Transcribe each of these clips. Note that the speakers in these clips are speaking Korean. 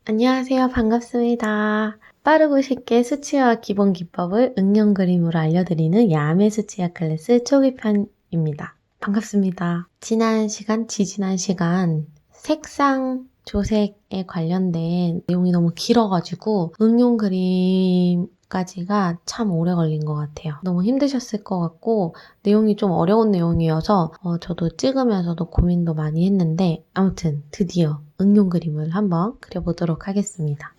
안녕하세요. 반갑습니다. 빠르고 쉽게 수치화 기본 기법을 응용 그림으로 알려드리는 야매 수치화 클래스 초기 편입니다. 반갑습니다. 지지난 시간 색상 조색에 관련된 내용이 너무 길어가지고 응용 그림까지가 참 오래 걸린 것 같아요. 너무 힘드셨을 것 같고 내용이 좀 어려운 내용이어서 저도 찍으면서도 고민도 많이 했는데 아무튼 드디어 응용 그림을 한번 그려보도록 하겠습니다.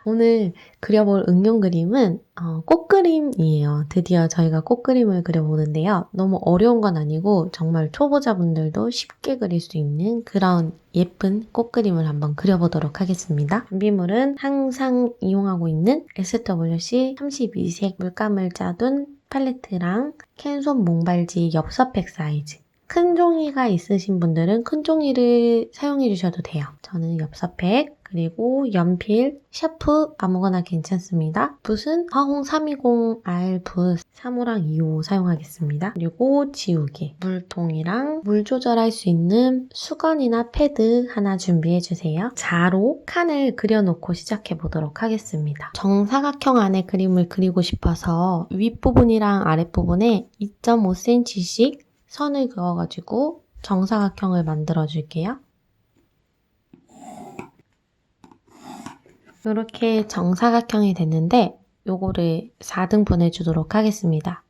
오늘 그려볼 응용 그림은 꽃그림이에요. 드디어 저희가 꽃그림을 그려보는데요. 너무 어려운 건 아니고 정말 초보자분들도 쉽게 그릴 수 있는 그런 예쁜 꽃그림을 한번 그려보도록 하겠습니다. 준비물은 항상 이용하고 있는 SWC 32색 물감을 짜둔 팔레트랑 캔손 몽발지 엽서팩 사이즈, 큰 종이가 있으신 분들은 큰 종이를 사용해 주셔도 돼요. 저는 엽서팩, 그리고 연필, 샤프 아무거나 괜찮습니다. 붓은 화홍 320R 붓 3호랑 2호 사용하겠습니다. 그리고 지우개, 물통이랑 물 조절할 수 있는 수건이나 패드 하나 준비해 주세요. 자로 칸을 그려놓고 시작해 보도록 하겠습니다. 정사각형 안에 그림을 그리고 싶어서 윗부분이랑 아랫부분에 2.5cm씩 선을 그어가지고 정사각형을 만들어 줄게요. 이렇게 정사각형이 됐는데 요거를 4등분 해주도록 하겠습니다.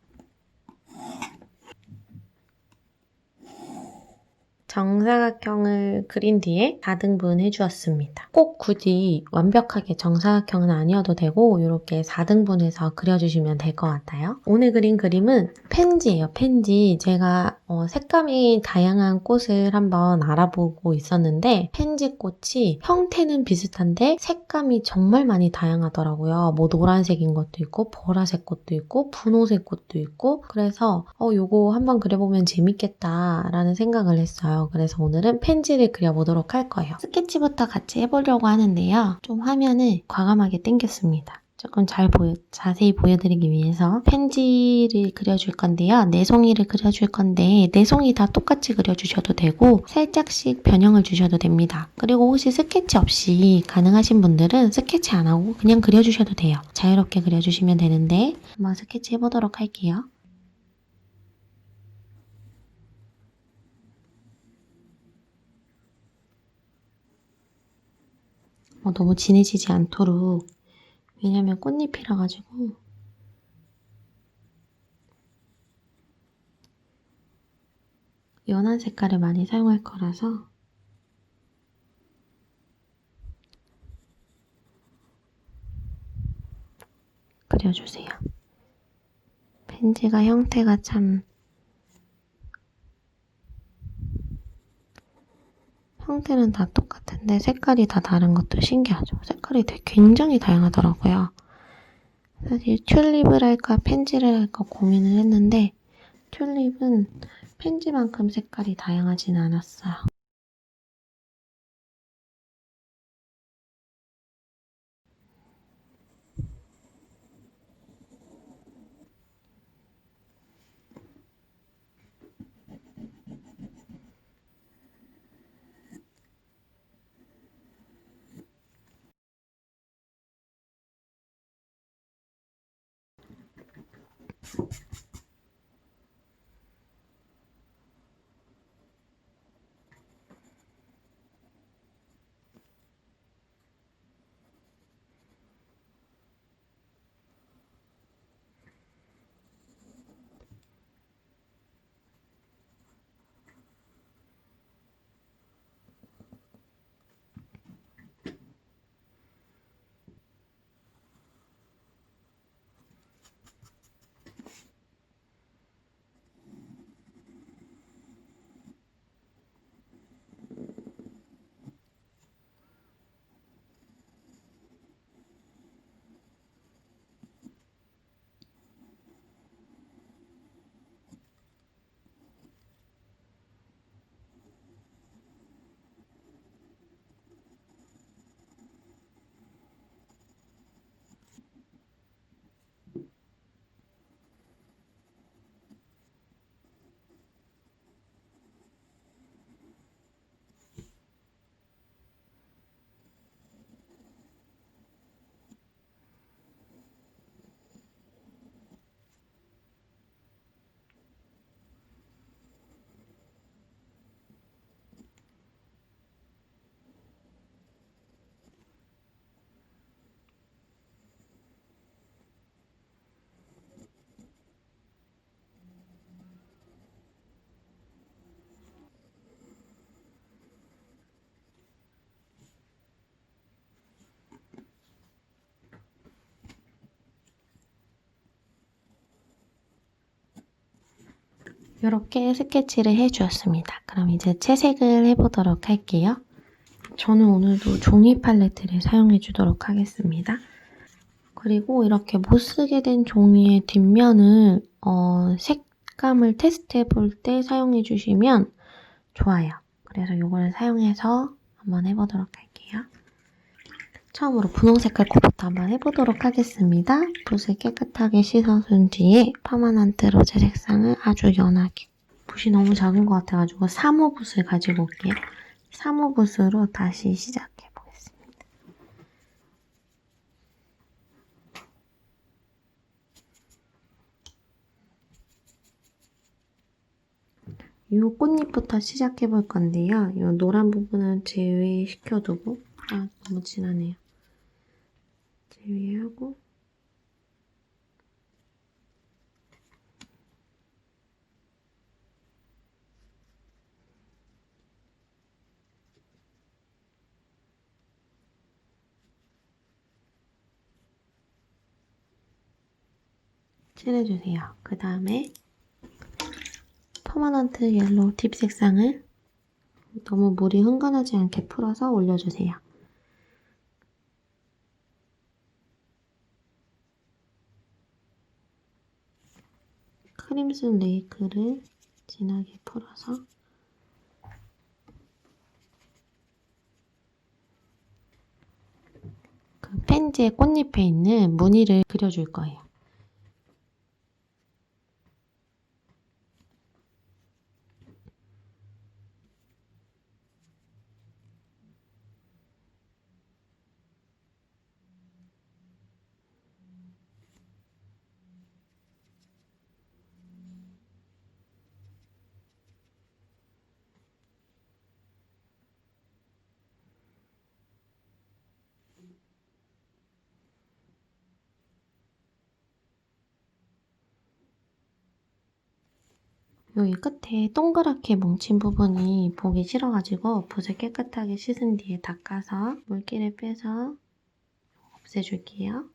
정사각형을 그린 뒤에 4등분 해주었습니다. 꼭 굳이 완벽하게 정사각형은 아니어도 되고 이렇게 4등분해서 그려주시면 될 것 같아요. 오늘 그린 그림은 펜지예요. 펜지. 제가 색감이 다양한 꽃을 한번 알아보고 있었는데 펜지 꽃이 형태는 비슷한데 색감이 정말 많이 다양하더라고요. 뭐 노란색인 것도 있고 보라색 꽃도 있고 분홍색 꽃도 있고 그래서 요거 한번 그려보면 재밌겠다라는 생각을 했어요. 그래서 오늘은 펜지를 그려보도록 할 거예요. 스케치부터 같이 해보려고 하는데요. 좀 화면을 과감하게 당겼습니다. 조금 자세히 보여드리기 위해서 펜지를 그려줄 건데요. 네 송이를 그려줄 건데 네 송이 다 똑같이 그려주셔도 되고 살짝씩 변형을 주셔도 됩니다. 그리고 혹시 스케치 없이 가능하신 분들은 스케치 안 하고 그냥 그려주셔도 돼요. 자유롭게 그려주시면 되는데 한번 스케치 해보도록 할게요. 너무 진해지지 않도록, 왜냐면 꽃잎이라 가지고 연한 색깔을 많이 사용할 거라서 그려주세요. 펜지가 형태가 참 형태는 다 똑같은데 색깔이 다 다른 것도 신기하죠. 색깔이 굉장히 다양하더라고요. 사실 튤립을 할까 펜지를 할까 고민을 했는데 튤립은 펜지만큼 색깔이 다양하진 않았어요. 이렇게 스케치를 해주었습니다. 그럼 이제 채색을 해보도록 할게요. 저는 오늘도 종이 팔레트를 사용해 주도록 하겠습니다. 그리고 이렇게 못 쓰게 된 종이의 뒷면을 색감을 테스트해 볼 때 사용해 주시면 좋아요. 그래서 이걸 사용해서 한번 해보도록 할게요. 처음으로 분홍 색깔 코부터 한번 해보도록 하겠습니다. 붓을 깨끗하게 씻어준 뒤에 퍼머넌트 로제 색상을 아주 연하게, 붓이 너무 작은 것 같아가지고 3호 붓을 가지고 올게요. 3호 붓으로 다시 시작해 보겠습니다. 이 꽃잎부터 시작해 볼 건데요. 이 노란 부분은 제외시켜두고, 너무 진하네요. 제외하고, 칠해주세요. 그 다음에 퍼머넌트 옐로우 딥 색상을 너무 물이 흥건하지 않게 풀어서 올려주세요. 크림슨 레이크를 진하게 풀어서 그 펜지의 꽃잎에 있는 무늬를 그려줄 거예요. 여기 끝에 동그랗게 뭉친 부분이 보기 싫어가지고 붓을 깨끗하게 씻은 뒤에 닦아서 물기를 빼서 없애줄게요.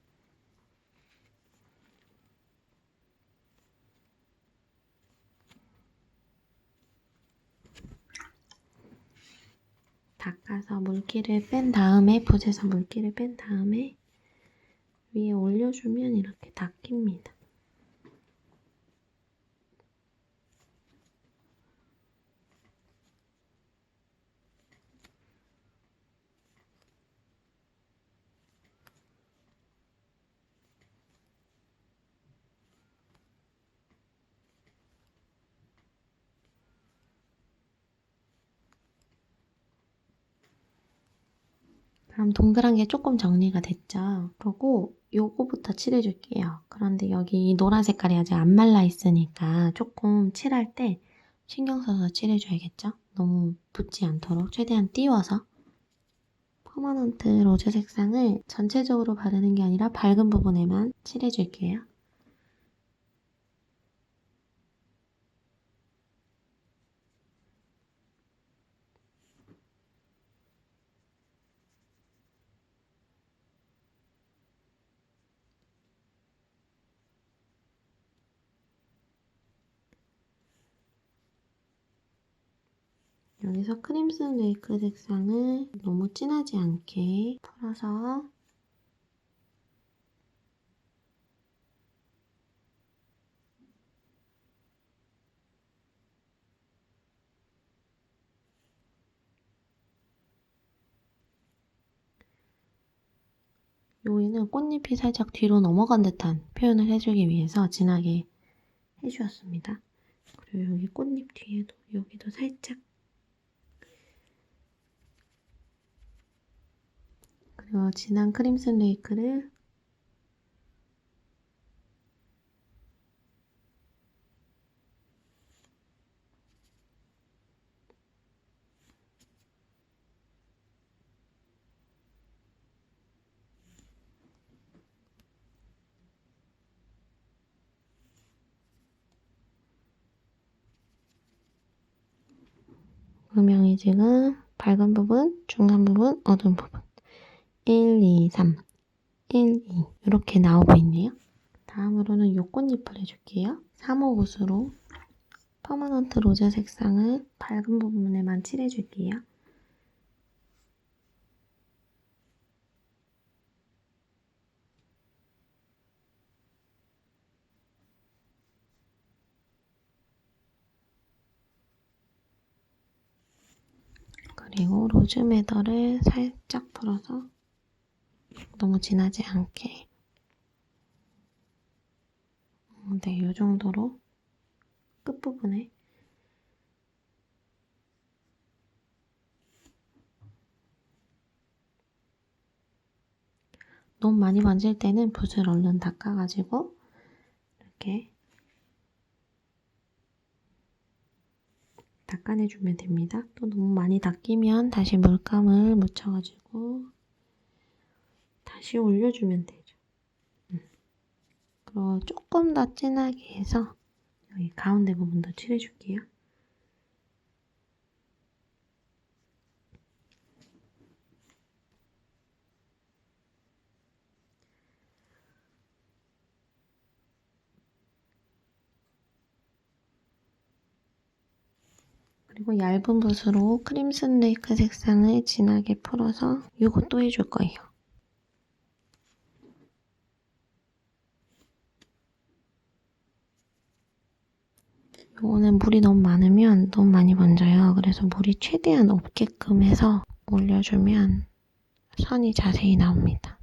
닦아서 물기를 뺀 다음에, 붓에서 물기를 뺀 다음에 위에 올려주면 이렇게 닦입니다. 그럼 동그란 게 조금 정리가 됐죠? 그리고 요거부터 칠해줄게요. 그런데 여기 노란 색깔이 아직 안 말라 있으니까 조금 칠할 때 신경 써서 칠해줘야겠죠? 너무 붙지 않도록 최대한 띄워서. 퍼머넌트 로즈 색상을 전체적으로 바르는 게 아니라 밝은 부분에만 칠해줄게요. 여기서 크림슨 레이크 색상을 너무 진하지 않게 풀어서 여기는 꽃잎이 살짝 뒤로 넘어간 듯한 표현을 해주기 위해서 진하게 해주었습니다. 그리고 여기 꽃잎 뒤에도 여기도 살짝, 그리고 진한 크림슨 레이크를 음영이 지금 밝은 부분, 중간 부분, 어두운 부분 1, 2, 3, 1, 2 이렇게 나오고 있네요. 다음으로는 요 꽃잎을 해줄게요. 3호 붓으로 퍼머넌트 로즈 색상을 밝은 부분에만 칠해줄게요. 그리고 로즈 매더를 살짝 풀어서 너무 진하지 않게 네, 이 정도로 끝부분에 너무 많이 만질 때는 붓을 얼른 닦아가지고 이렇게 닦아내주면 됩니다. 또 너무 많이 닦이면 다시 물감을 묻혀가지고 다시 올려주면 되죠. 그리고 조금 더 진하게 해서 여기 가운데 부분도 칠해줄게요. 그리고 얇은 붓으로 크림슨 레이크 색상을 진하게 풀어서 이것도 해줄 거예요. 이거는 물이 너무 많으면 너무 많이 번져요. 그래서 물이 최대한 없게끔 해서 올려주면 선이 자세히 나옵니다.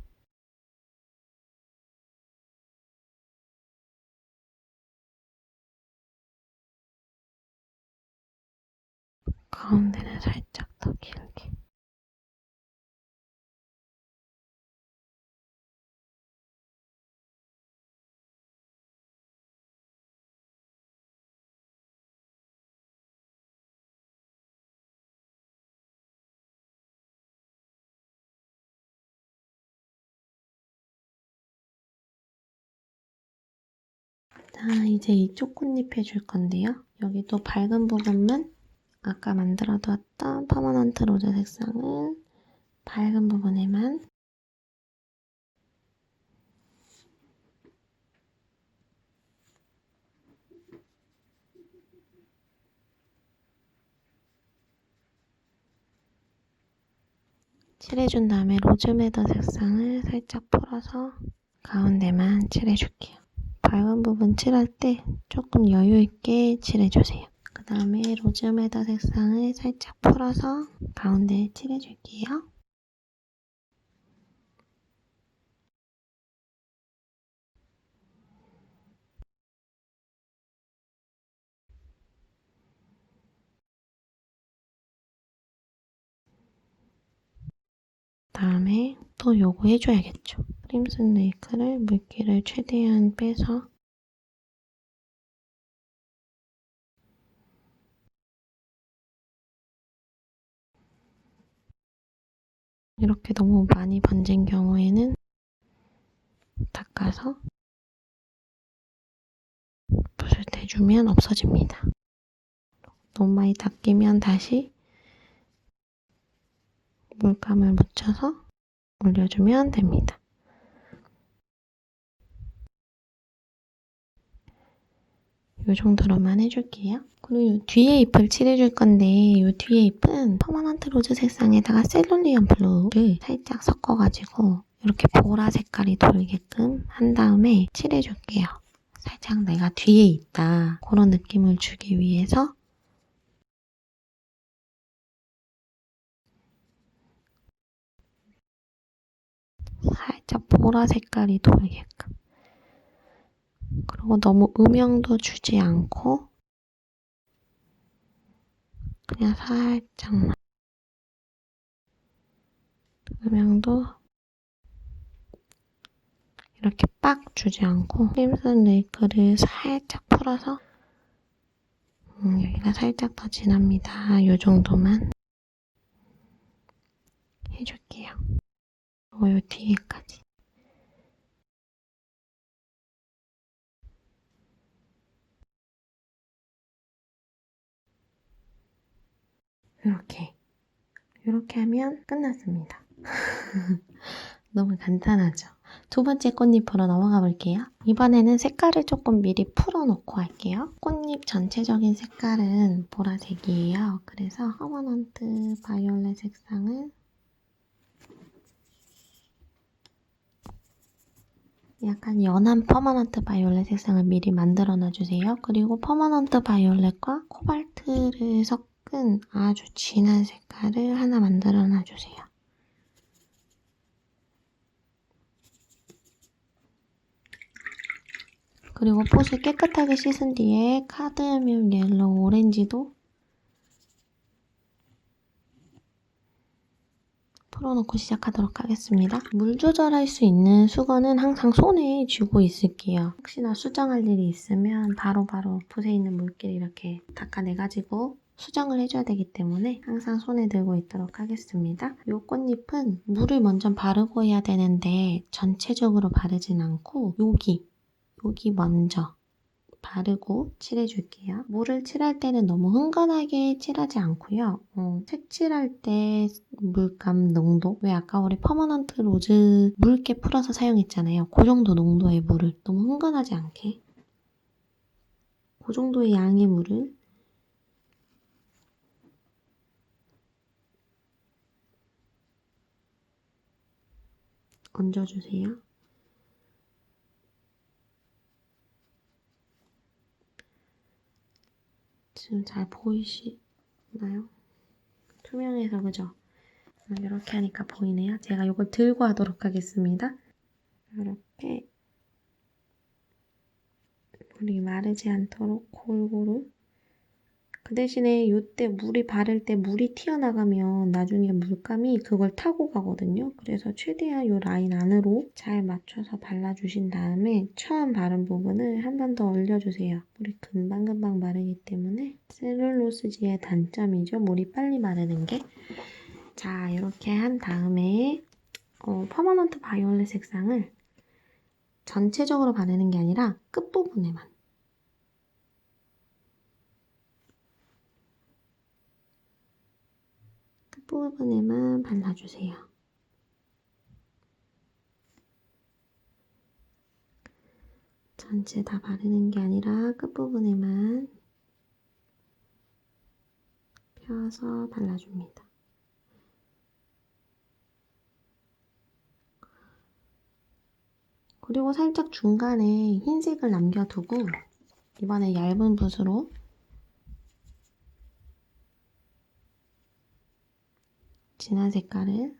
가운데는 살짝 더 길게. 자, 이제 이쪽 꽃잎 해줄 건데요. 여기도 밝은 부분만 아까 만들어 두었던 퍼머넌트 로즈 색상을 밝은 부분에만 칠해준 다음에 로즈메더 색상을 살짝 풀어서 가운데만 칠해줄게요. 밝은 부분 칠할 때 조금 여유있게 칠해주세요. 그 다음에 로즈메더 색상을 살짝 풀어서 가운데에 칠해줄게요. 다음에 또 요거 해줘야겠죠. 크림슨 레이크를 물기를 최대한 빼서 이렇게 너무 많이 번진 경우에는 닦아서 붓을 대주면 없어집니다. 너무 많이 닦이면 다시 물감을 묻혀서 올려주면 됩니다. 이 정도로만 해줄게요. 그리고 이 뒤에 잎을 칠해줄 건데 이 뒤에 잎은 퍼머넌트 로즈 색상에다가 셀룰리언 블루를 살짝 섞어가지고 이렇게 보라 색깔이 돌게끔 한 다음에 칠해줄게요. 살짝 내가 뒤에 있다 그런 느낌을 주기 위해서 살짝 보라 색깔이 돌게끔. 그리고 너무 음영도 주지 않고 그냥 살짝만 음영도 이렇게 빡 주지 않고 크림슨 레이크를 살짝 풀어서 여기가 살짝 더 진합니다. 이 정도만 해줄게요. 그리고 이 뒤에까지 이렇게 하면 끝났습니다. 너무 간단하죠? 두 번째 꽃잎으로 넘어가 볼게요. 이번에는 색깔을 조금 미리 풀어놓고 할게요. 꽃잎 전체적인 색깔은 보라색이에요. 그래서 퍼머넌트 바이올렛 색상을 약간 연한 퍼머넌트 바이올렛 색상을 미리 만들어 놔주세요. 그리고 퍼머넌트 바이올렛과 코발트를 섞은 아주 진한 색깔을 하나 만들어 놔주세요. 그리고 폿을 깨끗하게 씻은 뒤에 카드뮴 옐로우 오렌지도 풀어놓고 시작하도록 하겠습니다. 물 조절할 수 있는 수건은 항상 손에 쥐고 있을게요. 혹시나 수정할 일이 있으면 바로바로 붓에 있는 물기를 이렇게 닦아내가지고 수정을 해줘야 되기 때문에 항상 손에 들고 있도록 하겠습니다. 이 꽃잎은 물을 먼저 바르고 해야 되는데 전체적으로 바르진 않고 여기 먼저 바르고 칠해줄게요. 물을 칠할 때는 너무 흥건하게 칠하지 않고요. 색칠할 때 물감 농도, 왜 아까 우리 퍼머넌트 로즈 묽게 풀어서 사용했잖아요. 그 정도 농도의 물을, 너무 흥건하지 않게 그 정도의 양의 물을 얹어주세요. 지금 잘 보이시나요? 투명해서 그죠? 이렇게 하니까 보이네요. 제가 이걸 들고 하도록 하겠습니다. 이렇게 물이 마르지 않도록 골고루. 그 대신에 이때 물이 바를 때 물이 튀어나가면 나중에 물감이 그걸 타고 가거든요. 그래서 최대한 이 라인 안으로 잘 맞춰서 발라주신 다음에 처음 바른 부분을 한 번 더 올려주세요. 물이 금방금방 마르기 때문에 셀룰로스지의 단점이죠. 물이 빨리 마르는 게. 자, 이렇게 한 다음에 퍼머넌트 바이올렛 색상을 전체적으로 바르는 게 아니라 끝부분에만 발라주세요. 전체 다 바르는 게 아니라 끝부분에만 펴서 발라줍니다. 그리고 살짝 중간에 흰색을 남겨두고 이번에 얇은 붓으로 진한 색깔을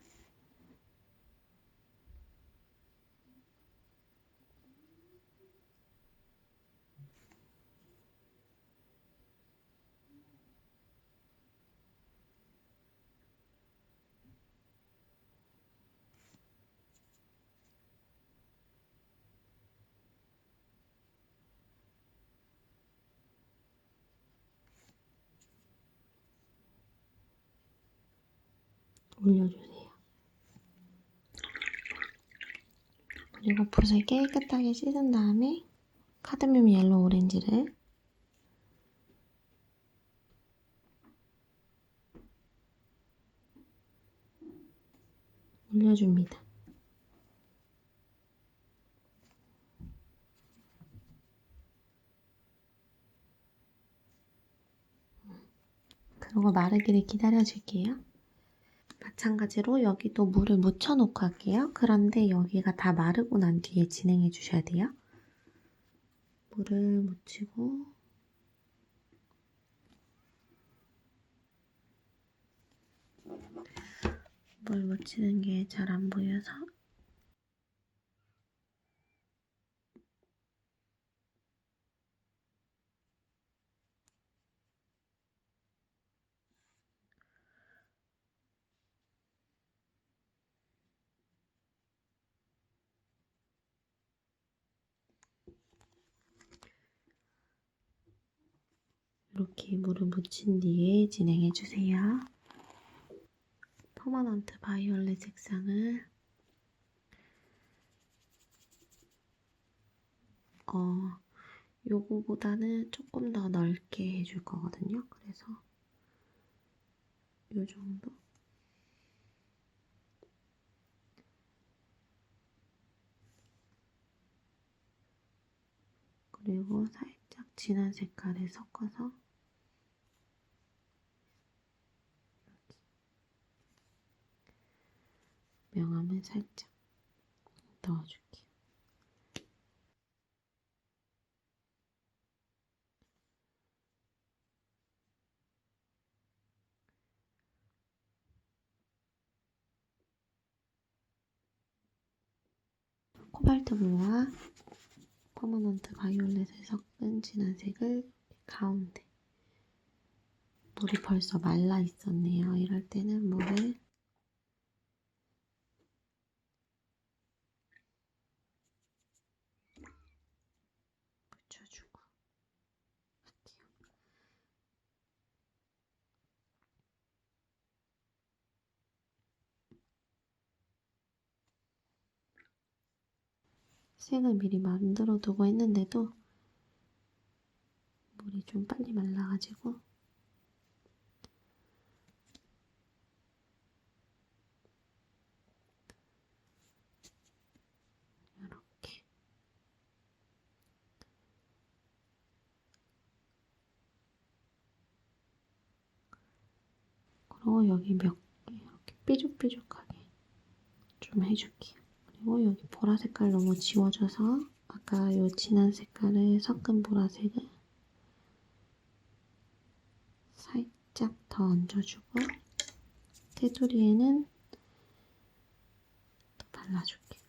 올려주세요. 그리고 붓을 깨끗하게 씻은 다음에 카드뮴 옐로우 오렌지를 올려줍니다. 그리고 마르기를 기다려줄게요. 마찬가지로 여기도 물을 묻혀놓고 할게요. 그런데 여기가 다 마르고 난 뒤에 진행해 주셔야 돼요. 물을 묻히고 물 묻히는 게 잘 안 보여서 이렇게 물을 묻힌 뒤에 진행해 주세요. 퍼머넌트 바이올렛 색상을 요거보다는 조금 더 넓게 해줄 거거든요. 그래서 요 정도. 그리고 살짝 진한 색깔을 섞어서 명암을 살짝 넣어줄게요. 코발트 블루와 퍼머넌트 바이올렛을 섞은 진한 색을 가운데. 물이 벌써 말라 있었네요. 이럴 때는 물을 묻혀주고 할게요. 색을 미리 만들어 두고 했는데도 물이 좀 빨리 말라가지고 이렇게 그리고 여기 몇 개 이렇게 삐죽삐죽하게 좀 해줄게요. 그리고 여기 보라 색깔 너무 지워져서 아까 요 진한 색깔을 섞은 보라색을 살짝 더 얹어주고 테두리에는 또 발라줄게요.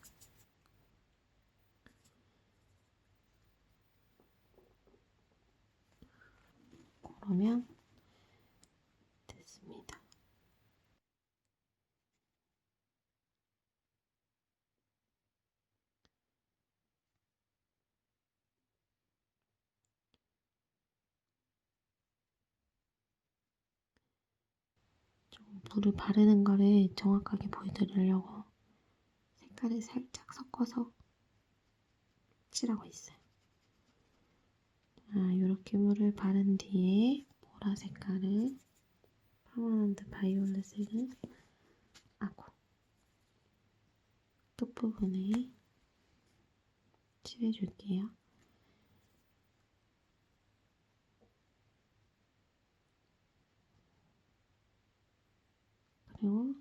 그러면 됐습니다. 좀 물을 바르는 거를 정확하게 보여드리려고 색깔을 살짝 섞어서 칠하고 있어요. 이렇게 물을 바른 뒤에 보라 색깔을 퍼머넌트 바이올렛을 끝부분에 칠해줄게요. 그리고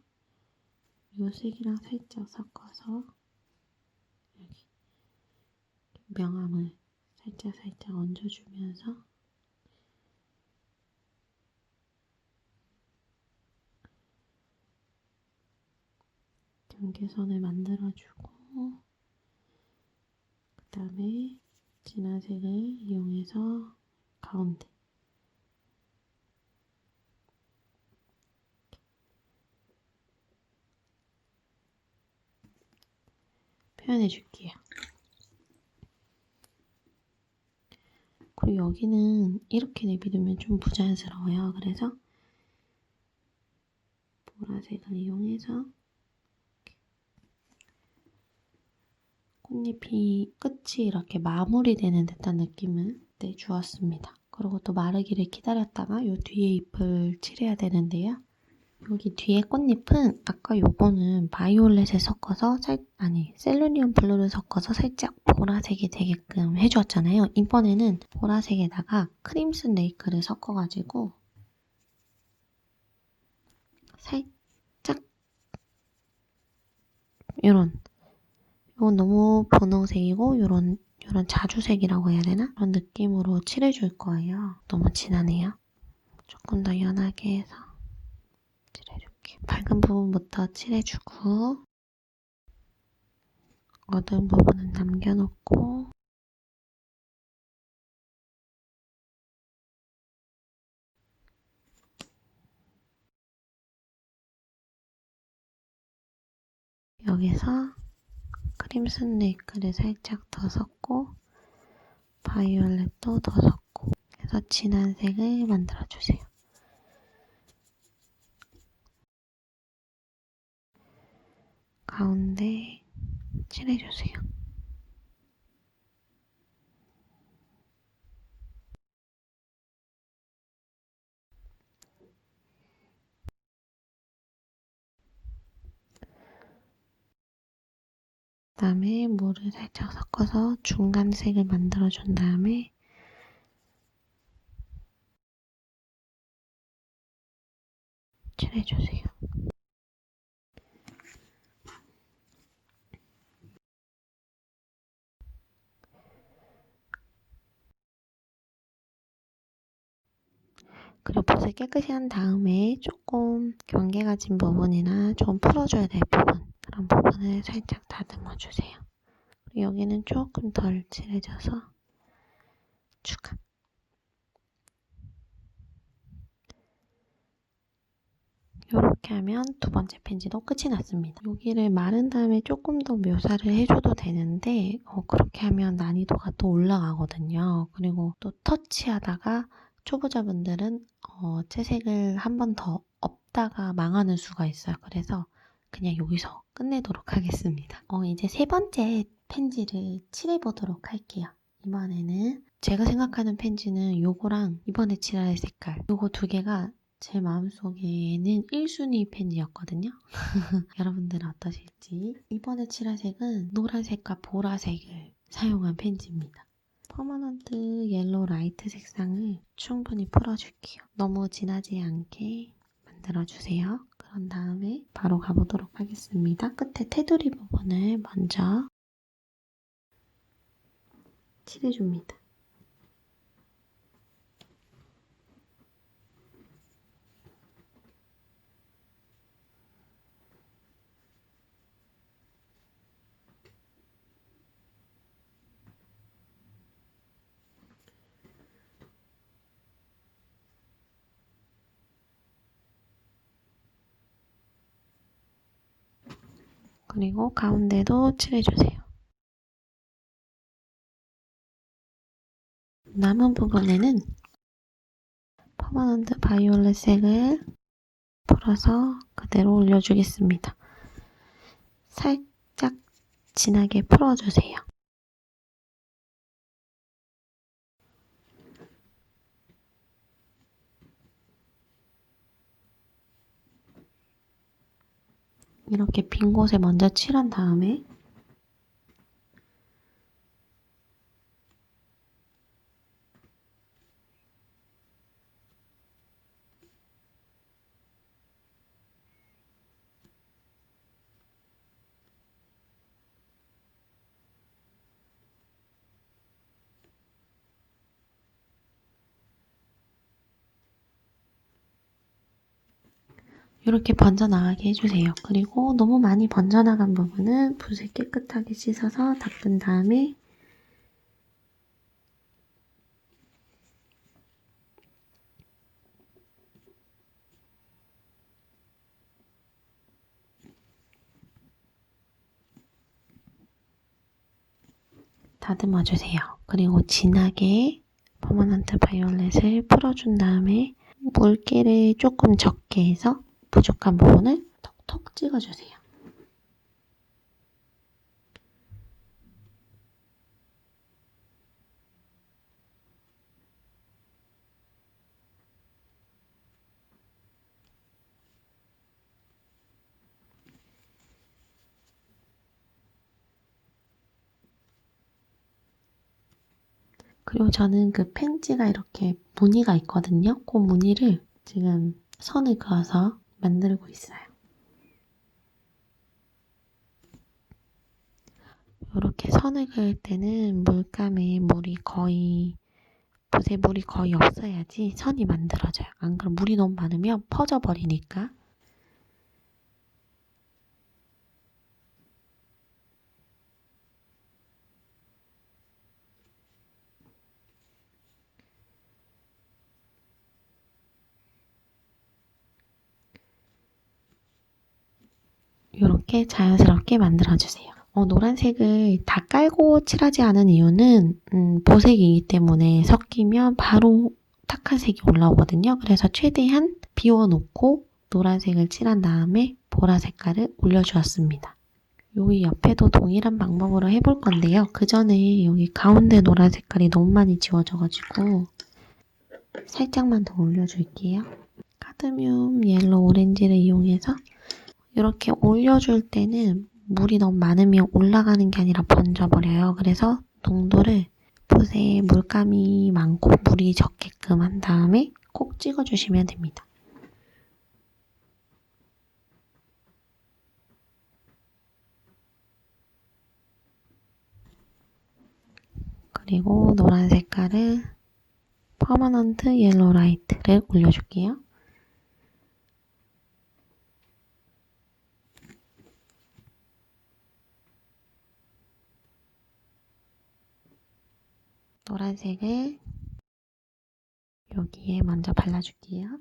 이 색이랑 살짝 섞어서 여기 명암을 살짝 얹어주면서 경계선을 만들어주고 그 다음에 진한 색을 이용해서 가운데 표현해 줄게요. 그리고 여기는 이렇게 내비두면 좀 부자연스러워요. 그래서 보라색을 이용해서 꽃잎이 끝이 이렇게 마무리되는 듯한 느낌을 내주었습니다. 그리고 또 마르기를 기다렸다가 이 뒤에 잎을 칠해야 되는데요. 여기 뒤에 꽃잎은 아까 요거는 바이올렛을 섞어서 셀루니엄 블루를 섞어서 살짝 보라색이 되게끔 해주었잖아요. 이번에는 보라색에다가 크림슨 레이크를 섞어가지고 살짝 이건 너무 분홍색이고 요런 자주색이라고 해야 되나? 그런 느낌으로 칠해줄 거예요. 너무 진하네요. 조금 더 연하게 해서 칠해줄게요. 밝은 부분부터 칠해주고 어두운 부분은 남겨놓고 여기서 크림슨 레이크를 살짝 더 섞고 바이올렛도 더 섞고 해서 진한 색을 만들어주세요. 가운데 칠해주세요. 다음에 물을 살짝 섞어서 중간색을 만들어준 다음에 칠해주세요. 그리고 붓을 깨끗이 한 다음에 조금 경계가 진 부분이나 좀 풀어줘야 될 부분, 그런 부분을 살짝 다듬어주세요. 그리고 여기는 조금 덜 칠해져서 추가. 이렇게 하면 두 번째 펜지도 끝이 났습니다. 여기를 마른 다음에 조금 더 묘사를 해줘도 되는데 그렇게 하면 난이도가 또 올라가거든요. 그리고 또 터치하다가 초보자분들은 채색을 한 번 더 엎다가 망하는 수가 있어요. 그래서 그냥 여기서 끝내도록 하겠습니다. 이제 세 번째 펜지를 칠해보도록 할게요. 이번에는 제가 생각하는 펜지는 요거랑 이번에 칠할 색깔, 요거 두 개가 제 마음속에는 1순위 펜지였거든요. 여러분들은 어떠실지. 이번에 칠할 색은 노란색과 보라색을 사용한 펜지입니다. 퍼머넌트 옐로우 라이트 색상을 충분히 풀어줄게요. 너무 진하지 않게 만들어주세요. 그런 다음에 바로 가보도록 하겠습니다. 끝에 테두리 부분을 먼저 칠해줍니다. 그리고 가운데도 칠해주세요. 남은 부분에는 퍼머넌트 바이올렛 색을 풀어서 그대로 올려주겠습니다. 살짝 진하게 풀어주세요. 이렇게 빈 곳에 먼저 칠한 다음에 이렇게 번져나가게 해주세요. 그리고 너무 많이 번져나간 부분은 붓을 깨끗하게 씻어서 닦은 다음에 다듬어주세요. 그리고 진하게 퍼머넌트 바이올렛을 풀어준 다음에 물기를 조금 적게 해서 부족한 부분을 톡톡 찍어주세요. 그리고 저는 그 펜지가 이렇게 무늬가 있거든요. 그 무늬를 지금 선을 그어서 만들고 있어요. 이렇게 선을 그을 때는 물감에 붓에 물이 거의 없어야지 선이 만들어져요. 안 그럼 물이 너무 많으면 퍼져버리니까. 이렇게 자연스럽게 만들어주세요. 노란색을 다 깔고 칠하지 않은 이유는 보색이기 때문에 섞이면 바로 탁한 색이 올라오거든요. 그래서 최대한 비워놓고 노란색을 칠한 다음에 보라 색깔을 올려주었습니다. 여기 옆에도 동일한 방법으로 해볼 건데요. 그 전에 여기 가운데 노란 색깔이 너무 많이 지워져가지고 살짝만 더 올려줄게요. 카드뮴 옐로우 오렌지를 이용해서 이렇게 올려줄 때는 물이 너무 많으면 올라가는 게 아니라 번져버려요. 그래서 농도를 붓에 물감이 많고 물이 적게끔 한 다음에 콕 찍어주시면 됩니다. 그리고 노란 색깔을 퍼머넌트 옐로우 라이트를 올려줄게요. 노란색을 여기에 먼저 발라줄게요.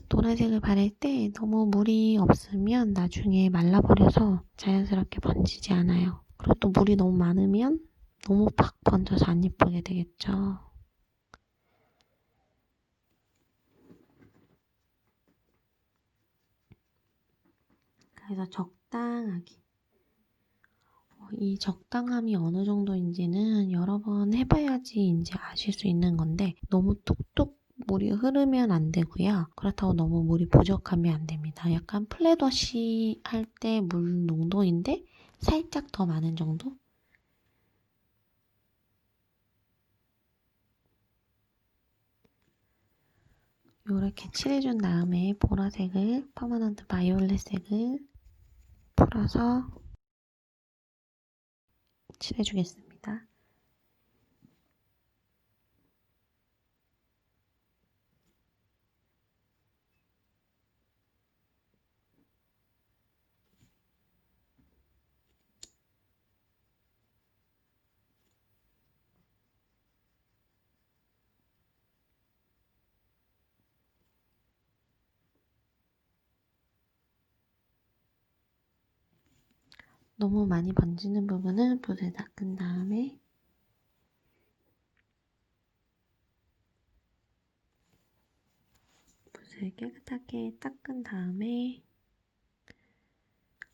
노란색을 바를 때 너무 물이 없으면 나중에 말라버려서 자연스럽게 번지지 않아요. 그리고 또 물이 너무 많으면 너무 팍 번져서 안 예쁘게 되겠죠. 그래서 적당하게. 이 적당함이 어느 정도인지는 여러 번 해봐야지 이제 아실 수 있는 건데 너무 뚝뚝 물이 흐르면 안 되고요. 그렇다고 너무 물이 부족하면 안 됩니다. 약간 플랫워시 할 때 물 농도인데 살짝 더 많은 정도? 이렇게 칠해준 다음에 보라색을 퍼머넌트 바이올렛색을 풀어서 칠해주겠습니다. 너무 많이 번지는 부분은 붓을 닦은 다음에 붓을 깨끗하게 닦은 다음에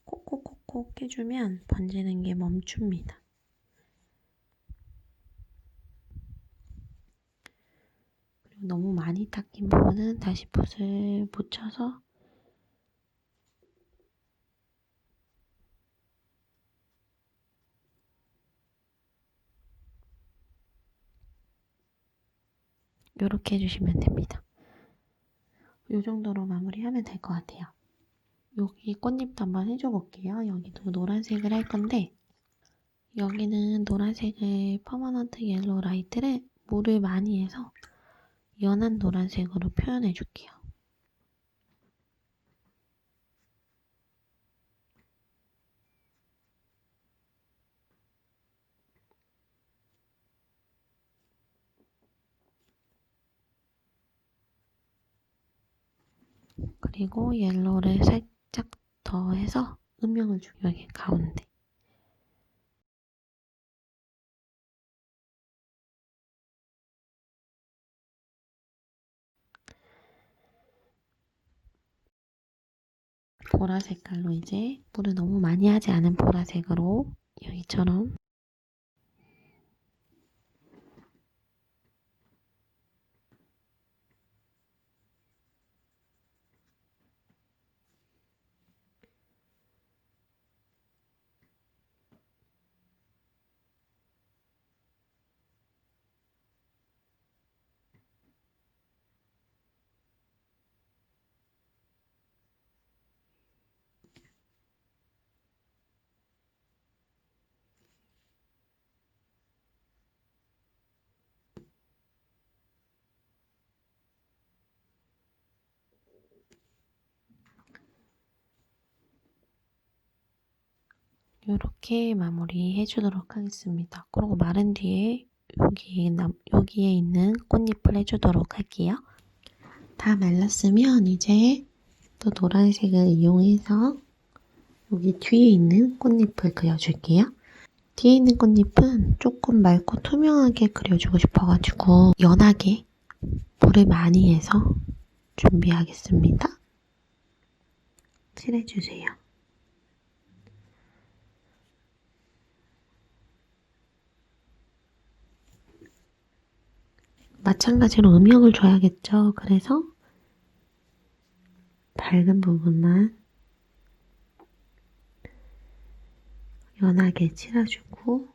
콕콕콕콕 해주면 번지는 게 멈춥니다. 그리고 너무 많이 닦인 부분은 다시 붓을 묻혀서 이렇게 해주시면 됩니다. 이 정도로 마무리하면 될 것 같아요. 여기 꽃잎도 한번 해줘 볼게요. 여기도 노란색을 할 건데 여기는 노란색을 퍼머넌트 옐로우 라이트를 물을 많이 해서 연한 노란색으로 표현해 줄게요. 그리고 옐로우를 살짝 더해서 음영을 주고 여기 가운데 보라 색깔로 이제 물을 너무 많이 하지 않은 보라색으로 여기처럼 이렇게 마무리 해주도록 하겠습니다. 그리고 마른 뒤에 여기에 있는 꽃잎을 해주도록 할게요. 다 말랐으면 이제 또 노란색을 이용해서 여기 뒤에 있는 꽃잎을 그려줄게요. 뒤에 있는 꽃잎은 조금 맑고 투명하게 그려주고 싶어가지고 연하게 물을 많이 해서 준비하겠습니다. 칠해주세요. 마찬가지로 음영을 줘야겠죠. 그래서 밝은 부분만 연하게 칠해주고,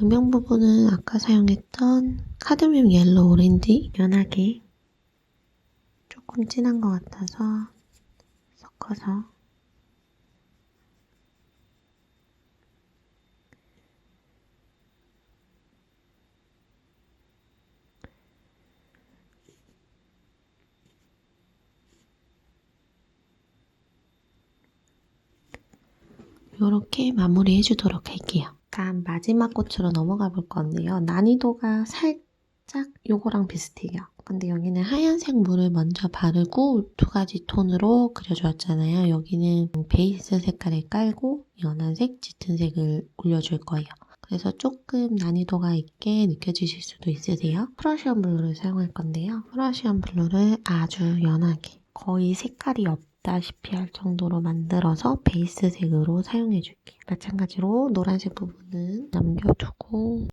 음영 부분은 아까 사용했던 카드뮴 옐로우 오렌지 연하게 조금 진한 것 같아서 섞어서 이렇게 마무리해 주도록 할게요. 다음 마지막 꽃으로 넘어가 볼 건데요. 난이도가 살짝 요거랑 비슷해요. 근데 여기는 하얀색 물을 먼저 바르고 두 가지 톤으로 그려주었잖아요. 여기는 베이스 색깔을 깔고 연한색, 짙은 색을 올려줄 거예요. 그래서 조금 난이도가 있게 느껴지실 수도 있으세요. 프러시엄 블루를 사용할 건데요. 프러시엄 블루를 아주 연하게 거의 색깔이 없다시피 할 정도로 만들어서 베이스 색으로 사용해 줄게요. 마찬가지로 노란색 부분은 남겨두고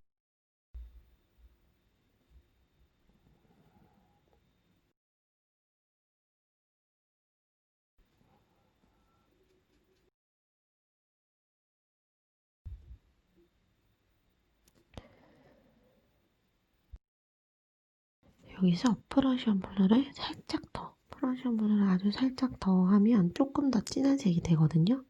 여기서 프러시엄 블루를 살짝 더, 프러시엄 블루를 아주 살짝 더 하면 조금 더 진한 색이 되거든요.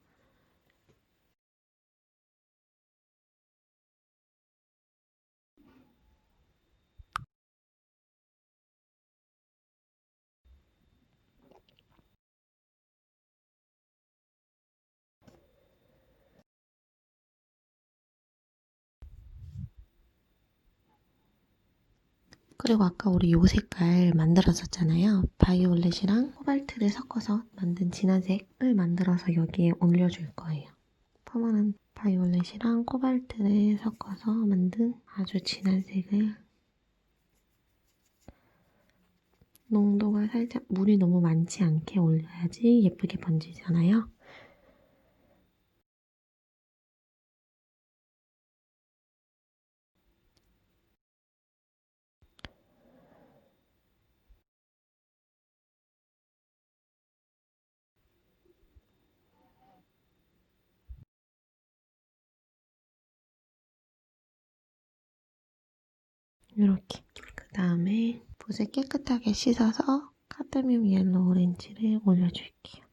그리고 아까 우리 요 색깔 만들었었잖아요. 바이올렛이랑 코발트를 섞어서 만든 진한 색을 만들어서 여기에 올려줄 거예요. 퍼머넌트 바이올렛이랑 코발트를 섞어서 만든 아주 진한 색을, 농도가 살짝 물이 너무 많지 않게 올려야지 예쁘게 번지잖아요. 이렇게. 그 다음에 붓을 깨끗하게 씻어서 카드뮴 옐로우 오렌지를 올려줄게요.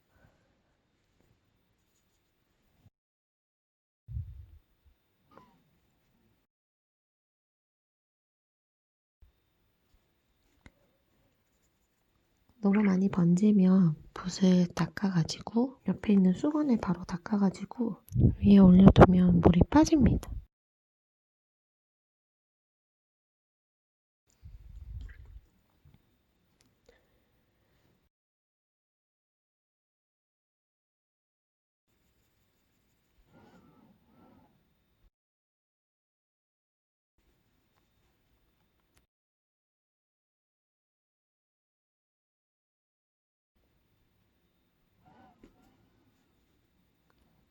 너무 많이 번지면 붓을 닦아가지고 옆에 있는 수건을 바로 닦아가지고 위에 올려두면 물이 빠집니다.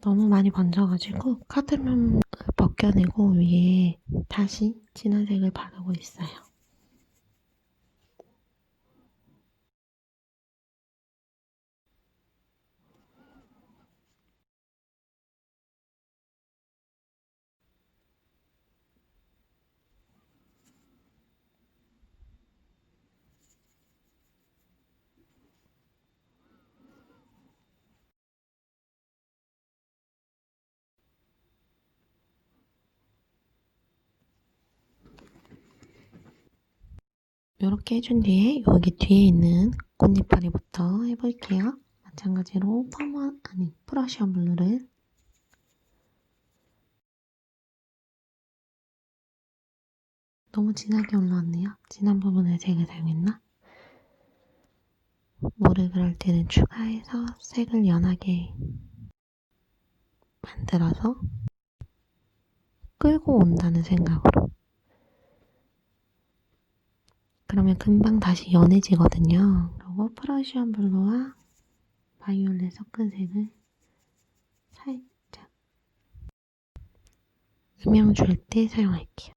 너무 많이 번져가지고 카드뮴을 벗겨내고 위에 다시 진한 색을 바르고 있어요. 이렇게 해준 뒤에 여기 뒤에 있는 꽃잎파리부터 해볼게요. 마찬가지로 프러시엄 블루를 너무 진하게 올라왔네요. 진한 부분을 제가 사용했나? 물을 그럴 때는 추가해서 색을 연하게 만들어서 끌고 온다는 생각으로. 그러면 금방 다시 연해지거든요. 그리고 프러시엄 블루와 바이올렛 섞은 색을 살짝 음영 줄 때 사용할게요.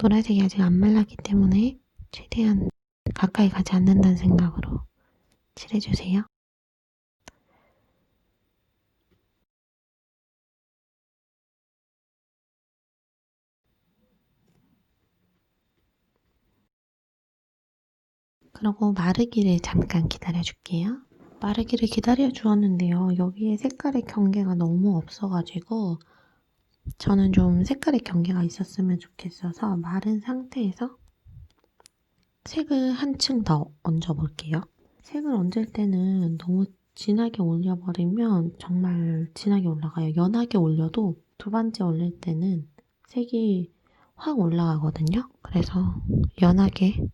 노란색이 아직 안 말랐기 때문에 최대한 가까이 가지 않는다는 생각으로 칠해주세요. 그리고 마르기를 잠깐 기다려줄게요. 마르기를 기다려 주었는데요. 여기에 색깔의 경계가 너무 없어가지고 저는 좀 색깔의 경계가 있었으면 좋겠어서 마른 상태에서 색을 한층 더 얹어볼게요. 색을 얹을 때는 너무 진하게 올려버리면 정말 진하게 올라가요. 연하게 올려도 두 번째 올릴 때는 색이 확 올라가거든요. 그래서 연하게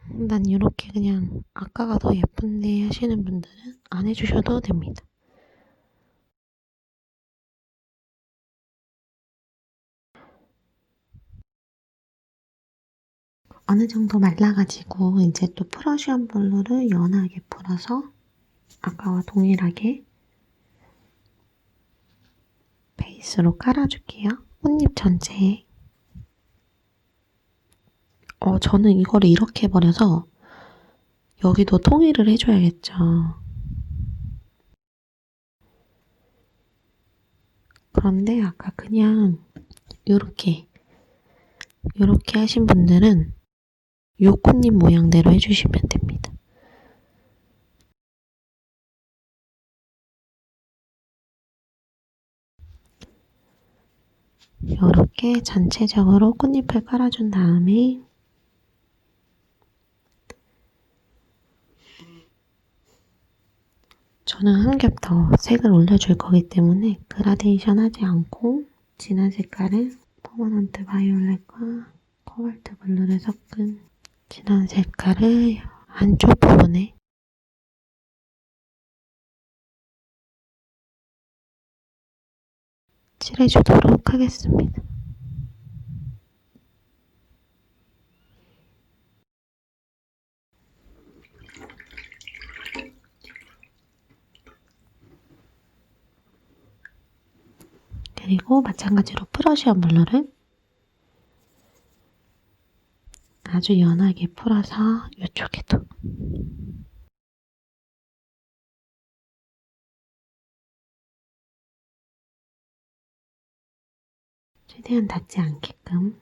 난 이렇게 그냥 아까가 더 예쁜데 하시는 분들은 안 해주셔도 됩니다. 어느 정도 말라가지고 이제 또 프러쉬한 블루를 연하게 풀어서 아까와 동일하게 베이스로 깔아줄게요. 꽃잎 전체에. 저는 이거를 이렇게 해버려서 여기도 통일을 해줘야겠죠. 그런데 아까 그냥 요렇게 하신 분들은 요 꽃잎 모양대로 해주시면 됩니다. 요렇게 전체적으로 꽃잎을 깔아준 다음에 저는 한 겹 더 색을 올려줄 거기 때문에 그라데이션 하지 않고 진한 색깔을 퍼머넌트 바이올렛과 코발트 블루를 섞은 진한 색깔을 안쪽 부분에 칠해주도록 하겠습니다. 그리고 마찬가지로 프러쉬한 블루를 아주 연하게 풀어서 이쪽에도 최대한 닿지 않게끔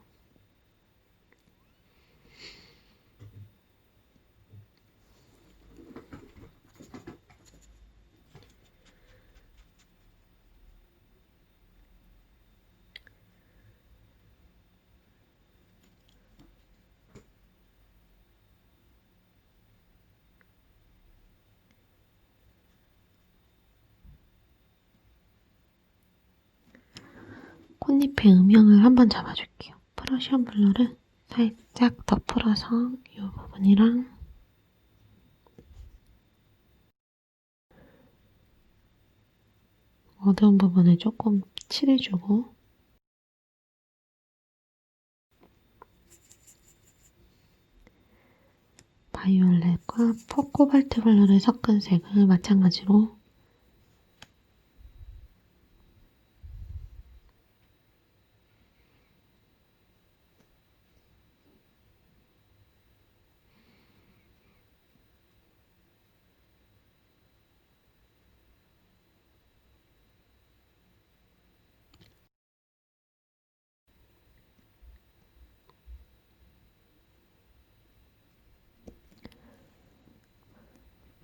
꽃잎의 음영을 한번 잡아줄게요. 프러쉬한 블루를 살짝 더 풀어서 이 부분이랑 어두운 부분을 조금 칠해주고 바이올렛과 코발트 블루를 섞은 색을 마찬가지로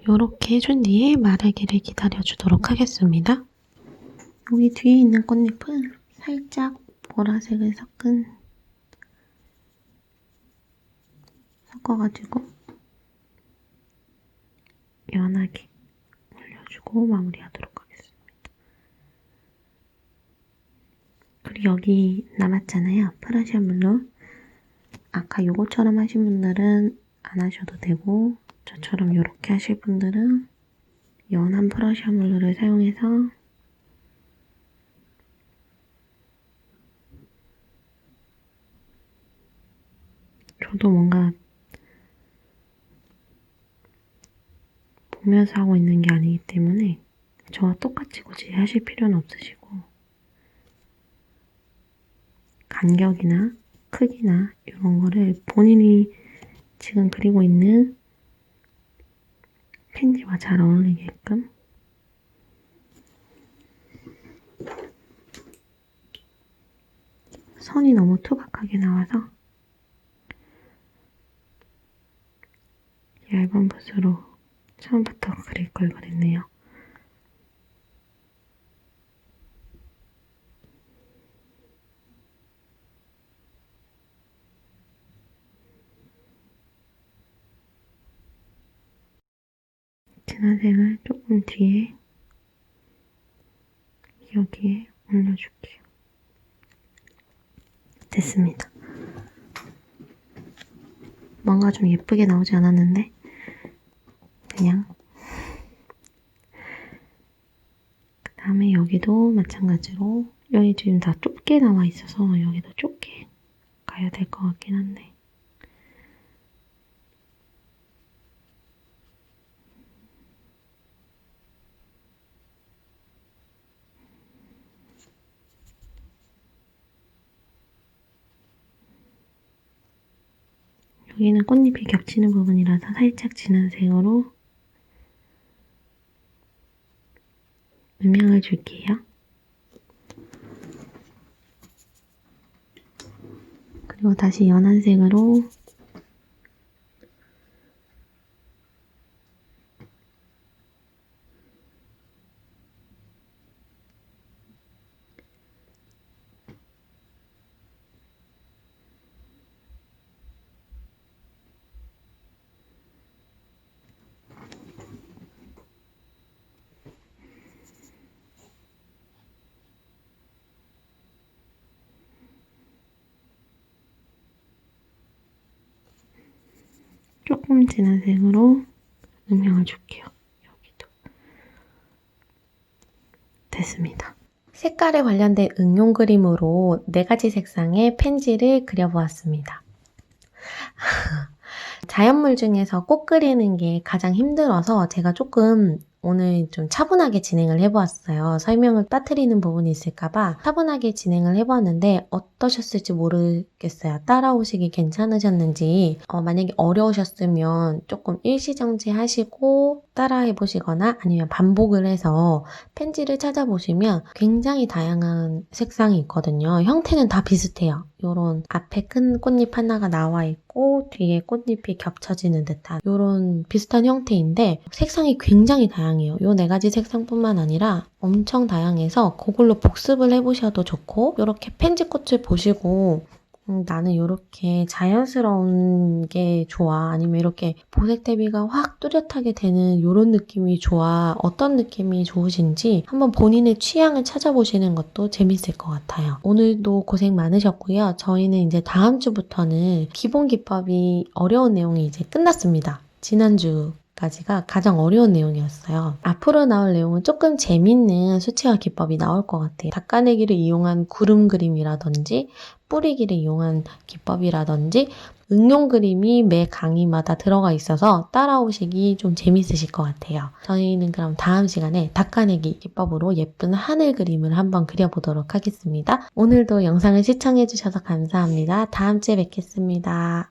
이렇게 해준 뒤에 마르기를 기다려주도록 하겠습니다. 여기 뒤에 있는 꽃잎은 살짝 보라색을 섞어가지고 연하게 올려주고 마무리하도록 하겠습니다. 그리고 여기 남았잖아요. 프라시안 블루. 아까 요거처럼 하신 분들은 안 하셔도 되고, 저처럼 이렇게 하실 분들은 연한 프러시아 물러를 사용해서 저도 뭔가 보면서 하고 있는 게 아니기 때문에 저와 똑같이 굳이 하실 필요는 없으시고, 간격이나 크기나 이런 거를 본인이 지금 그리고 있는 펜지와 잘 어울리게끔 선이 너무 투박하게 나와서 얇은 붓으로 처음부터 그릴 걸 그랬네요. 진한 색을 조금 뒤에 여기에 올려줄게요. 됐습니다. 뭔가 좀 예쁘게 나오지 않았는데 그냥 그 다음에 여기도 마찬가지로 여기 지금 다 좁게 나와 있어서 여기도 좁게 가야 될 것 같긴 한데 여기는 꽃잎이 겹치는 부분이라서 살짝 진한 색으로 음영을 줄게요. 그리고 다시 연한 색으로 조금 진한 색으로 음영을 줄게요. 여기도. 됐습니다. 색깔에 관련된 응용 그림으로 4가지 색상의 펜지를 그려보았습니다. 자연물 중에서 꽃 그리는 게 가장 힘들어서 제가 조금 오늘 좀 차분하게 진행을 해보았어요. 설명을 빠뜨리는 부분이 있을까봐 차분하게 진행을 해보았는데 어떠셨을지 모르겠어요. 따라오시기 괜찮으셨는지 만약에 어려우셨으면 조금 일시정지 하시고 따라해보시거나 아니면 반복을 해서 펜지를 찾아보시면 굉장히 다양한 색상이 있거든요. 형태는 다 비슷해요. 요런 앞에 큰 꽃잎 하나가 나와 있고 뒤에 꽃잎이 겹쳐지는 듯한 요런 비슷한 형태인데 색상이 굉장히 다양해요. 요 4가지 색상뿐만 아니라 엄청 다양해서 그걸로 복습을 해보셔도 좋고 요렇게 펜지꽃을 보시고 나는 이렇게 자연스러운 게 좋아 아니면 이렇게 보색 대비가 확 뚜렷하게 되는 이런 느낌이 좋아 어떤 느낌이 좋으신지 한번 본인의 취향을 찾아보시는 것도 재밌을 것 같아요. 오늘도 고생 많으셨고요. 저희는 이제 다음 주부터는 기본 기법이 어려운 내용이 이제 끝났습니다. 지난주 까지가 가장 어려운 내용이었어요. 앞으로 나올 내용은 조금 재밌는 수채화 기법이 나올 것 같아요. 닦아내기를 이용한 구름 그림이라든지 뿌리기를 이용한 기법이라든지 응용 그림이 매 강의마다 들어가 있어서 따라오시기 좀 재밌으실 것 같아요. 저희는 그럼 다음 시간에 닦아내기 기법으로 예쁜 하늘 그림을 한번 그려보도록 하겠습니다. 오늘도 영상을 시청해주셔서 감사합니다. 다음 주에 뵙겠습니다.